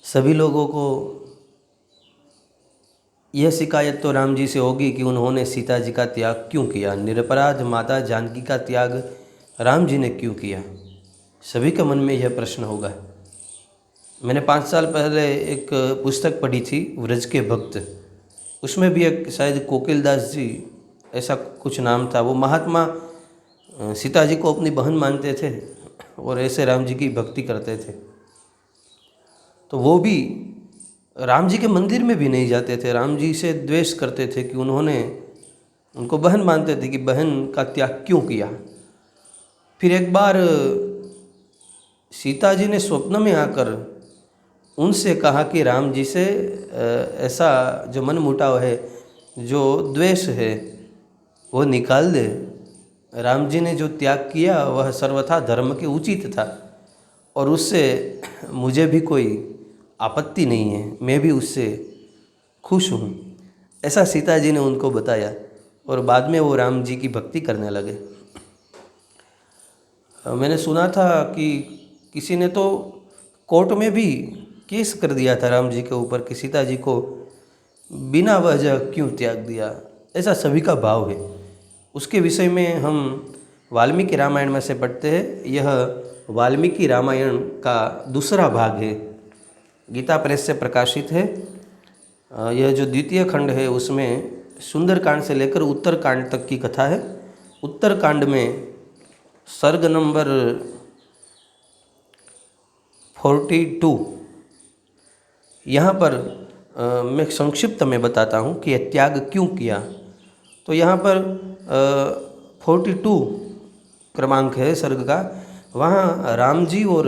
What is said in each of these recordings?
सभी लोगों को यह शिकायत तो राम जी से होगी कि उन्होंने सीता जी का त्याग क्यों किया, निरपराध माता जानकी का त्याग राम जी ने क्यों किया। सभी के मन में यह प्रश्न होगा। मैंने 5 साल पहले एक पुस्तक पढ़ी थी, व्रज के भक्त। उसमें भी एक शायद कोकिलदास जी ऐसा कुछ नाम था। वो महात्मा सीता जी को अपनी बहन मानते थे और ऐसे राम जी की भक्ति करते थे। तो वो भी राम जी के मंदिर में भी नहीं जाते थे, राम जी से द्वेष करते थे कि उन्होंने उनको बहन मानते थे कि बहन का त्याग क्यों किया। फिर एक बार सीता जी ने स्वप्न में आकर उनसे कहा कि राम जी से ऐसा जो मन मुटाव है, जो द्वेष है, वो निकाल दे। राम जी ने जो त्याग किया वह सर्वथा धर्म के उचित था और उससे मुझे भी कोई आपत्ति नहीं है, मैं भी उससे खुश हूँ। ऐसा सीता जी ने उनको बताया और बाद में वो राम जी की भक्ति करने लगे। मैंने सुना था कि किसी ने तो कोर्ट में भी केस कर दिया था राम जी के ऊपर कि सीता जी को बिना वजह क्यों त्याग दिया। ऐसा सभी का भाव है। उसके विषय में हम वाल्मीकि रामायण में से पढ़ते हैं। यह वाल्मीकि रामायण का दूसरा भाग है, गीता प्रेस से प्रकाशित है। यह जो द्वितीय खंड है उसमें सुंदरकांड से लेकर उत्तरकांड तक की कथा है। उत्तरकांड में सर्ग नंबर 42, यहाँ पर मैं संक्षिप्त में बताता हूँ कि यह त्याग क्यों किया। तो यहाँ पर 42 क्रमांक है सर्ग का। वहाँ राम जी और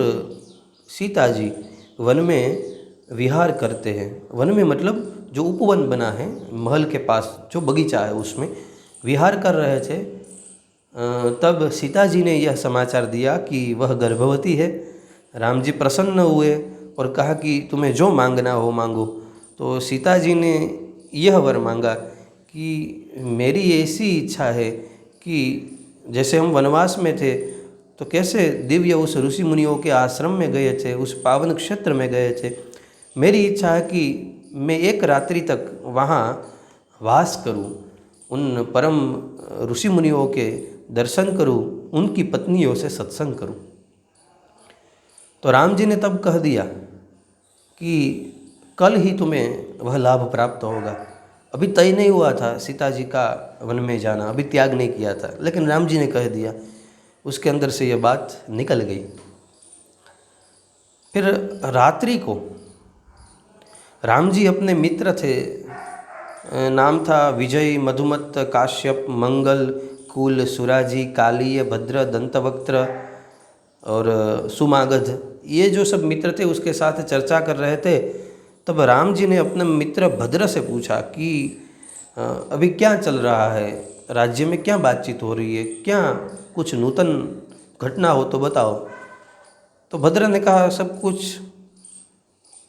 सीता जी वन में विहार करते हैं। वन में मतलब जो उपवन बना है महल के पास, जो बगीचा है उसमें विहार कर रहे थे। तब सीता जी ने यह समाचार दिया कि वह गर्भवती है। राम जी प्रसन्न हुए और कहा कि तुम्हें जो मांगना हो मांगो। तो सीता जी ने यह वर मांगा कि मेरी ऐसी इच्छा है कि जैसे हम वनवास में थे तो कैसे दिव्य उस ऋषि मुनियों के आश्रम में गए थे, उस पावन क्षेत्र में गए थे, मेरी इच्छा है कि मैं एक रात्रि तक वहाँ वास करूँ, उन परम ऋषि मुनियों के दर्शन करूँ, उनकी पत्नियों से सत्संग करूँ। तो राम जी ने तब कह दिया कि कल ही तुम्हें वह लाभ प्राप्त होगा। अभी तय नहीं हुआ था सीता जी का वन में जाना, अभी त्याग नहीं किया था, लेकिन राम जी ने कह दिया। उसके अंदर से यह बात निकल गई। फिर रात्रि को राम जी अपने मित्र थे, नाम था विजय, मधुमत, काश्यप, मंगल, कुल, सुराजी, कालीय, भद्र, दंतवक्त्र और सुमागध, ये जो सब मित्र थे उसके साथ चर्चा कर रहे थे। तब राम जी ने अपने मित्र भद्र से पूछा कि अभी क्या चल रहा है, राज्य में क्या बातचीत हो रही है, क्या कुछ नूतन घटना हो तो बताओ। तो भद्र ने कहा सब कुछ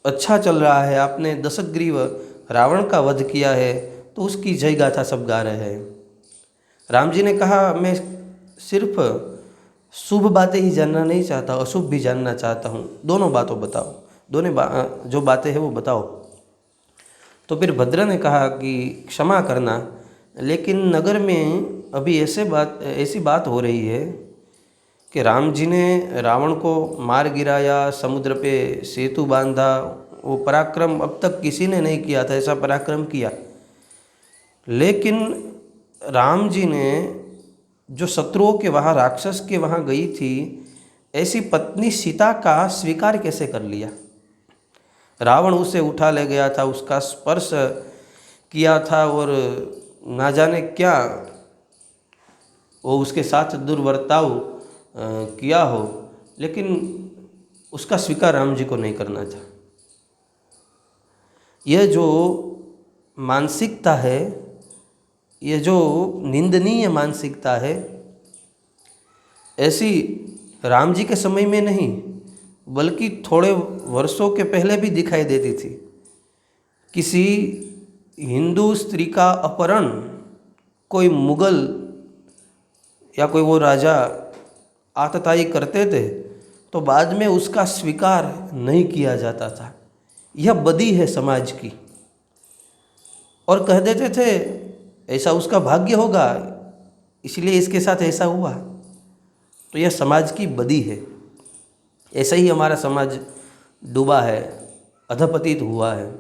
अच्छा चल रहा है, आपने दशग्रीव रावण का वध किया है तो उसकी जय गाथा सब गा रहे हैं। राम जी ने कहा मैं सिर्फ शुभ बातें ही जानना नहीं चाहता, अशुभ भी जानना चाहता हूँ, दोनों बातों बताओ, जो बातें हैं वो बताओ। तो फिर भद्र ने कहा कि क्षमा करना, लेकिन नगर में अभी ऐसी बात हो रही है कि राम जी ने रावण को मार गिराया, समुद्र पे सेतु बांधा, वो पराक्रम अब तक किसी ने नहीं किया था, ऐसा पराक्रम किया। लेकिन राम जी ने जो शत्रुओं के वहाँ, राक्षस के वहाँ गई थी, ऐसी पत्नी सीता का स्वीकार कैसे कर लिया। रावण उसे उठा ले गया था, उसका स्पर्श किया था और ना जाने क्या वो उसके साथ दुर्वर्ताव किया हो, लेकिन उसका स्वीकार राम जी को नहीं करना था। यह जो मानसिकता है, यह जो निंदनीय मानसिकता है, ऐसी राम जी के समय में नहीं बल्कि थोड़े वर्षों के पहले भी दिखाई देती थी। किसी हिंदू स्त्री का अपहरण कोई मुगल या कोई वो राजा आतताई करते थे तो बाद में उसका स्वीकार नहीं किया जाता था। यह बदी है समाज की। और कह देते थे ऐसा उसका भाग्य होगा, इसलिए इसके साथ ऐसा हुआ। तो यह समाज की बदी है। ऐसा ही हमारा समाज डूबा है, अधपतित हुआ है।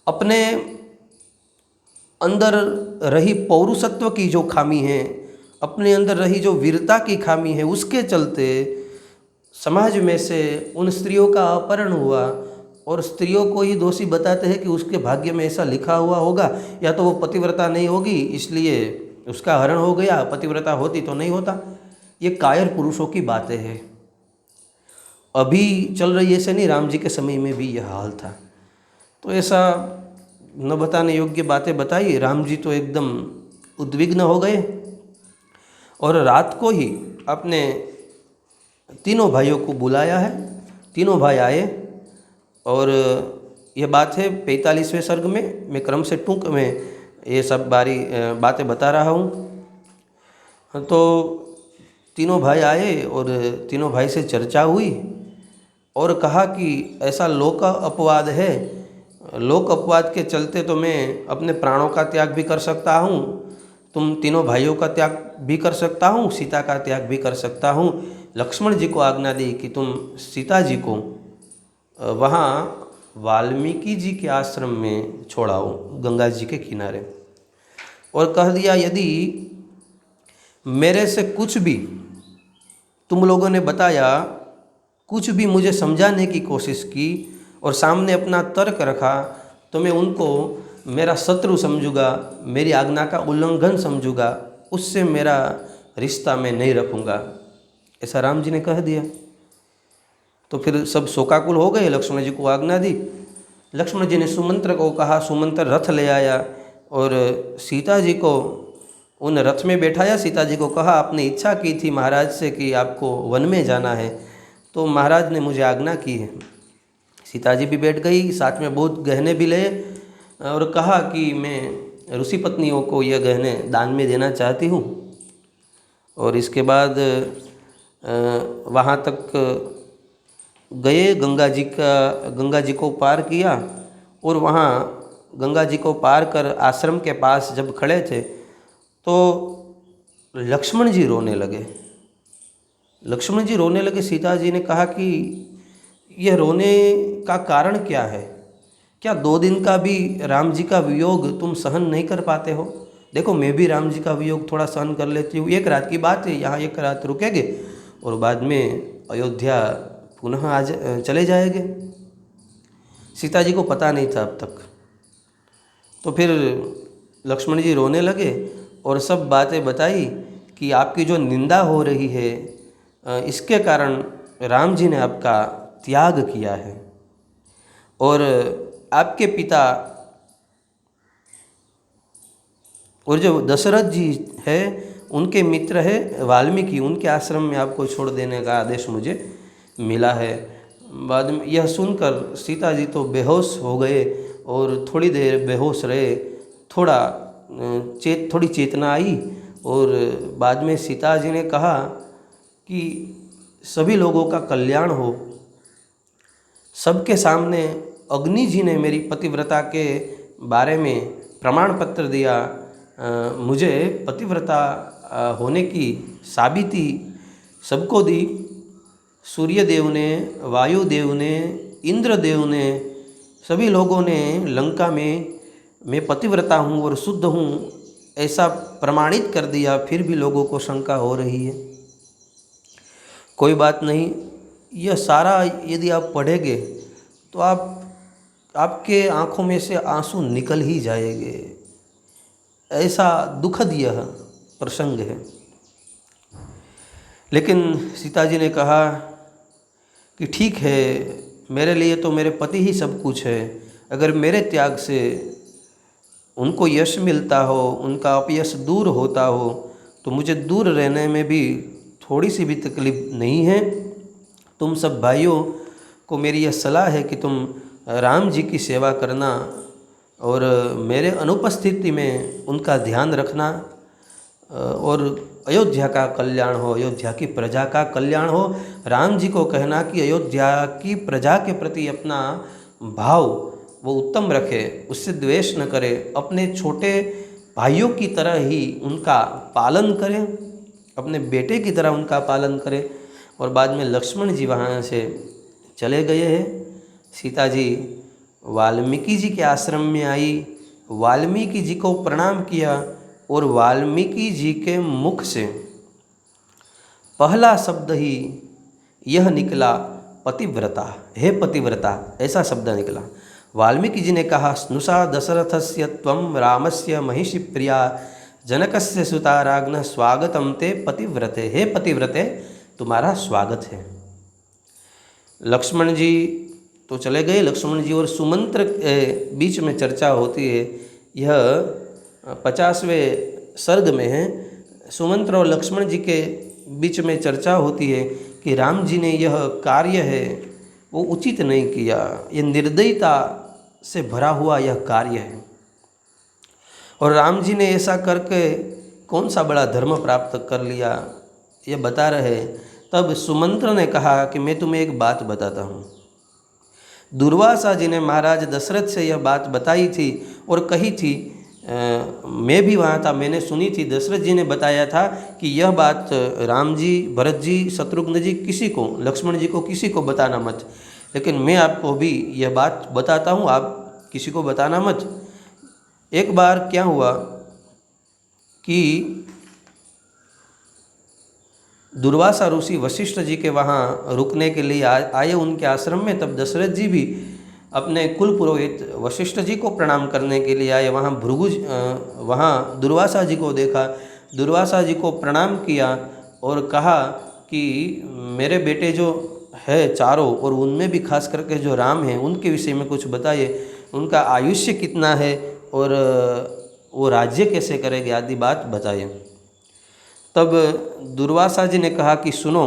अपने अंदर रही पौरुषत्व की जो खामी है, अपने अंदर रही जो वीरता की खामी है, उसके चलते समाज में से उन स्त्रियों का अपहरण हुआ और स्त्रियों को ही दोषी बताते हैं कि उसके भाग्य में ऐसा लिखा हुआ होगा, या तो वो पतिव्रता नहीं होगी इसलिए उसका हरण हो गया, पतिव्रता होती तो नहीं होता। ये कायर पुरुषों की बातें हैं। अभी चल रही ऐसे नहीं, राम जी के समय में भी यह हाल था। तो ऐसा न बताने योग्य बातें बताई। राम जी तो एकदम उद्विग्न हो गए और रात को ही अपने तीनों भाइयों को बुलाया है। तीनों भाई आए और यह बात है 45वें सर्ग में। मैं क्रम से टूंक में ये सब बातें बता रहा हूँ। तो तीनों भाई आए और तीनों भाई से चर्चा हुई और कहा कि ऐसा लोक अपवाद है, लोक अपवाद के चलते तो मैं अपने प्राणों का त्याग भी कर सकता हूँ, तुम तीनों भाइयों का त्याग भी कर सकता हूँ, सीता का त्याग भी कर सकता हूँ। लक्ष्मण जी को आज्ञा दी कि तुम सीता जी को वहाँ वाल्मीकि जी के आश्रम में छोड़ाओ, गंगा जी के किनारे। और कह दिया यदि मेरे से कुछ भी तुम लोगों ने बताया, कुछ भी मुझे समझाने की कोशिश की और सामने अपना तर्क रखा, तो मैं उनको मेरा शत्रु समझूंगा, मेरी आज्ञा का उल्लंघन समझूंगा, उससे मेरा रिश्ता मैं नहीं रखूँगा। ऐसा राम जी ने कह दिया। तो फिर सब शोकाकुल हो गए। लक्ष्मण जी को आज्ञा दी। लक्ष्मण जी ने सुमंत्र को कहा, सुमंत्र रथ ले आया और सीता जी को उन रथ में बैठाया। सीता जी को कहा, आपने इच्छा की थी महाराज से कि आपको वन में जाना है, तो महाराज ने मुझे आज्ञा की है। सीता जी भी बैठ गई, साथ में बहुत गहने भी ले और कहा कि मैं ऋषि पत्नियों को यह गहने दान में देना चाहती हूँ। और इसके बाद वहाँ तक गए, गंगा जी को पार किया और वहाँ गंगा जी को पार कर आश्रम के पास जब खड़े थे तो लक्ष्मण जी रोने लगे। लक्ष्मण जी रोने लगे। सीता जी ने कहा कि यह रोने का कारण क्या है? क्या 2 दिन का भी राम जी का वियोग तुम सहन नहीं कर पाते हो? देखो मैं भी राम जी का वियोग थोड़ा सहन कर लेती हूँ, 1 रात की बात है, यहाँ 1 रात रुकेंगे और बाद में अयोध्या पुनः आज चले जाएंगे। सीता जी को पता नहीं था अब तक। तो फिर लक्ष्मण जी रोने लगे और सब बातें बताई कि आपकी जो निंदा हो रही है इसके कारण राम जी ने आपका त्याग किया है और आपके पिता और जो दशरथ जी है उनके मित्र है वाल्मीकि, उनके आश्रम में आपको छोड़ देने का आदेश मुझे मिला है। बाद में यह सुनकर सीता जी तो बेहोश हो गए और थोड़ी देर बेहोश रहे। थोड़ी चेतना आई और बाद में सीता जी ने कहा कि सभी लोगों का कल्याण हो। सबके सामने अग्नि जी ने मेरी पतिव्रता के बारे में प्रमाण पत्र दिया, मुझे पतिव्रता होने की साबिती सबको दी। सूर्यदेव ने, वायुदेव ने, इंद्रदेव ने, सभी लोगों ने लंका में मैं पतिव्रता हूँ और शुद्ध हूँ ऐसा प्रमाणित कर दिया, फिर भी लोगों को शंका हो रही है। कोई बात नहीं, यह सारा यदि आप पढ़ेंगे तो आपके आँखों में से आंसू निकल ही जाएंगे। ऐसा दुखद यह प्रसंग है। लेकिन सीता जी ने कहा कि ठीक है, मेरे लिए तो मेरे पति ही सब कुछ है। अगर मेरे त्याग से उनको यश मिलता हो, उनका अपयश दूर होता हो, तो मुझे दूर रहने में भी थोड़ी सी भी तकलीफ नहीं है। तुम सब भाइयों को मेरी यह सलाह है कि तुम राम जी की सेवा करना और मेरे अनुपस्थिति में उनका ध्यान रखना और अयोध्या का कल्याण हो, अयोध्या की प्रजा का कल्याण हो। राम जी को कहना कि अयोध्या की प्रजा के प्रति अपना भाव वो उत्तम रखे, उससे द्वेष न करे, अपने छोटे भाइयों की तरह ही उनका पालन करें, अपने बेटे की तरह उनका पालन करें। और बाद में लक्ष्मण जी वहाँ से चले गए हैं। सीता जी वाल्मीकि जी के आश्रम में आई, वाल्मीकि जी को प्रणाम किया और वाल्मीकि जी के मुख से पहला शब्द ही यह निकला, पतिव्रता, हे पतिव्रता, ऐसा शब्द निकला। वाल्मीकि जी ने कहा, स्नुषा दशरथस्य त्वं रामस्य महिषी प्रिया जनकस्य सुता राज्ञः स्वागतम ते पतिव्रते, हे पतिव्रते तुम्हारा स्वागत है। लक्ष्मण जी तो चले गए। लक्ष्मण जी और सुमंत्र बीच में चर्चा होती है। यह 50वें सर्ग में है। सुमंत्र और लक्ष्मण जी के बीच में चर्चा होती है कि राम जी ने यह कार्य है वो उचित नहीं किया, यह निर्दयता से भरा हुआ यह कार्य है, और राम जी ने ऐसा करके कौन सा बड़ा धर्म प्राप्त कर लिया, यह बता रहे। तब सुमंत्र ने कहा कि मैं तुम्हें एक बात बताता हूँ। दुर्वासा जी ने महाराज दशरथ से यह बात बताई थी और कही थी, मैं भी वहाँ था, मैंने सुनी थी। दशरथ जी ने बताया था कि यह बात राम जी, भरत जी, शत्रुघ्न जी, किसी को, लक्ष्मण जी को किसी को बताना मत, लेकिन मैं आपको भी यह बात बताता हूँ, आप किसी को बताना मत। एक बार क्या हुआ कि दुर्वासा ऋषि वशिष्ठ जी के वहाँ रुकने के लिए आए उनके आश्रम में। तब दशरथ जी भी अपने कुल पुरोहित वशिष्ठ जी को प्रणाम करने के लिए आए। वहाँ वहाँ दुर्वासा जी को देखा, दुर्वासा जी को प्रणाम किया और कहा कि मेरे बेटे जो है चारों, और उनमें भी खास करके जो राम हैं, उनके विषय में कुछ बताइए, उनका आयुष्य कितना है और वो राज्य कैसे करेंगे आदि बात बताइए। तब दुर्वासा जी ने कहा कि सुनो,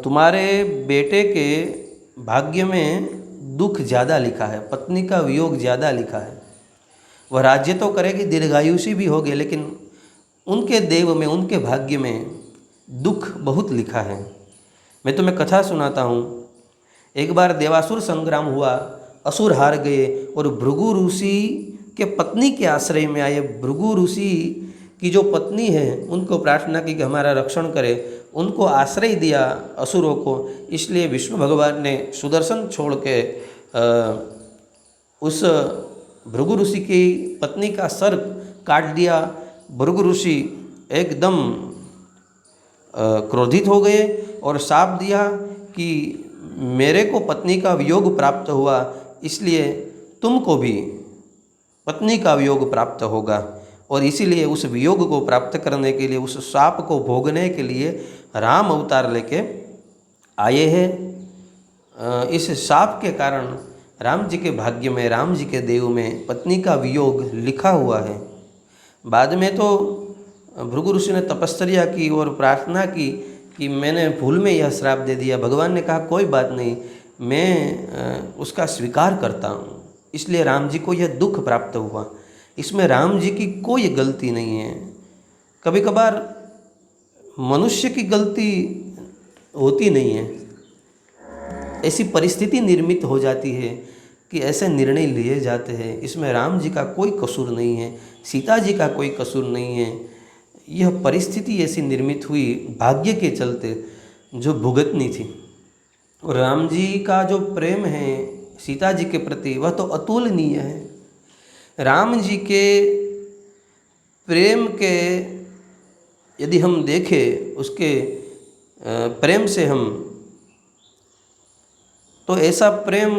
तुम्हारे बेटे के भाग्य में दुख ज़्यादा लिखा है, पत्नी का वियोग ज़्यादा लिखा है। वह राज्य तो करेगी, दीर्घायुषी भी होगी, लेकिन उनके देव में, उनके भाग्य में दुख बहुत लिखा है। मैं तुम्हें कथा सुनाता हूँ। एक बार देवासुर संग्राम हुआ, असुर हार गए और भृगु ऋषि के पत्नी के आश्रय में आए। भृगु ऋषि की जो पत्नी है उनको प्रार्थना की कि हमारा रक्षण करे, उनको आश्रय दिया असुरों को। इसलिए विष्णु भगवान ने सुदर्शन छोड़ के उस भृगु ऋषि की पत्नी का सर काट दिया। भृगु ऋषि एकदम क्रोधित हो गए और शाप दिया कि मेरे को पत्नी का वियोग प्राप्त हुआ, इसलिए तुमको भी पत्नी का वियोग प्राप्त होगा। और इसीलिए उस वियोग को प्राप्त करने के लिए, उस शाप को भोगने के लिए राम अवतार लेके आए हैं। इस शाप के कारण राम जी के भाग्य में, राम जी के देव में पत्नी का वियोग लिखा हुआ है। बाद में तो भृगु ऋषि ने तपस्या की और प्रार्थना की कि मैंने भूल में यह श्राप दे दिया। भगवान ने कहा कोई बात नहीं, मैं उसका स्वीकार करता हूँ। इसलिए राम जी को यह दुख प्राप्त हुआ। इसमें राम जी की कोई गलती नहीं है। कभी कभार मनुष्य की गलती होती नहीं है, ऐसी परिस्थिति निर्मित हो जाती है कि ऐसे निर्णय लिए जाते हैं। इसमें राम जी का कोई कसूर नहीं है, सीता जी का कोई कसूर नहीं है। यह परिस्थिति ऐसी निर्मित हुई भाग्य के चलते जो भुगतनी थी। और राम जी का जो प्रेम है सीता जी के प्रति वह तो अतुलनीय है। राम जी के प्रेम के यदि हम देखें, उसके प्रेम से हम, तो ऐसा प्रेम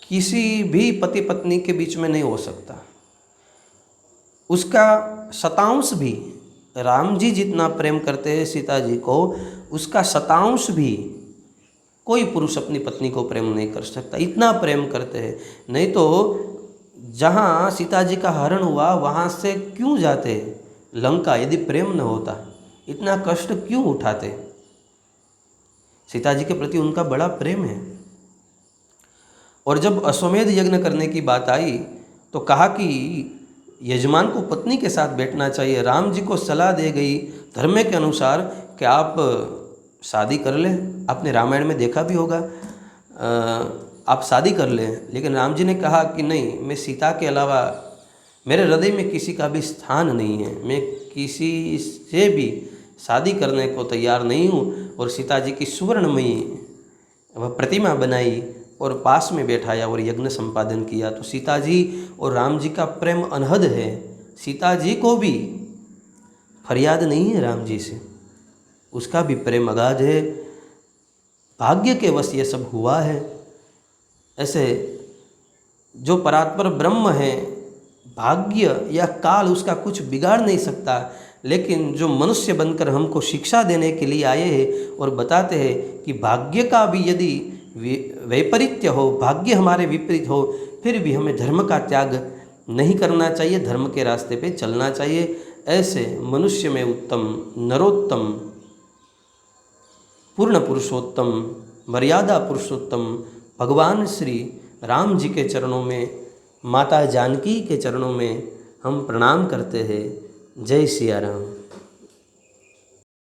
किसी भी पति पत्नी के बीच में नहीं हो सकता। उसका शतांश भी, राम जी जितना प्रेम करते हैं सीता जी को, उसका शतांश भी कोई पुरुष अपनी पत्नी को प्रेम नहीं कर सकता। इतना प्रेम करते हैं। नहीं तो जहाँ सीता जी का हरण हुआ वहाँ से क्यों जाते लंका? यदि प्रेम न होता इतना कष्ट क्यों उठाते? सीता जी के प्रति उनका बड़ा प्रेम है। और जब अश्वमेध यज्ञ करने की बात आई तो कहा कि यजमान को पत्नी के साथ बैठना चाहिए। राम जी को सलाह दी गई धर्म के अनुसार कि आप शादी कर ले। आपने रामायण में देखा भी होगा, आप शादी कर लें, लेकिन राम जी ने कहा कि नहीं, मैं सीता के अलावा मेरे हृदय में किसी का भी स्थान नहीं है, मैं किसी से भी शादी करने को तैयार नहीं हूँ। और सीता जी की सुवर्णमयी वह प्रतिमा बनाई और पास में बैठाया और यज्ञ संपादन किया। तो सीता जी और राम जी का प्रेम अनहद है। सीता जी को भी फरियाद नहीं है राम जी से, उसका भी प्रेम अगाध है। भाग्य के वश ये सब हुआ है। ऐसे जो परात्पर ब्रह्म है, भाग्य या काल उसका कुछ बिगाड़ नहीं सकता, लेकिन जो मनुष्य बनकर हमको शिक्षा देने के लिए आए हैं और बताते हैं कि भाग्य का भी यदि वैपरीत्य हो, भाग्य हमारे विपरीत हो, फिर भी हमें धर्म का त्याग नहीं करना चाहिए, धर्म के रास्ते पे चलना चाहिए। ऐसे मनुष्य में उत्तम, नरोत्तम, पूर्ण पुरुषोत्तम, मर्यादा पुरुषोत्तम भगवान श्री राम जी के चरणों में, माता जानकी के चरणों में हम प्रणाम करते हैं। जय सिया राम।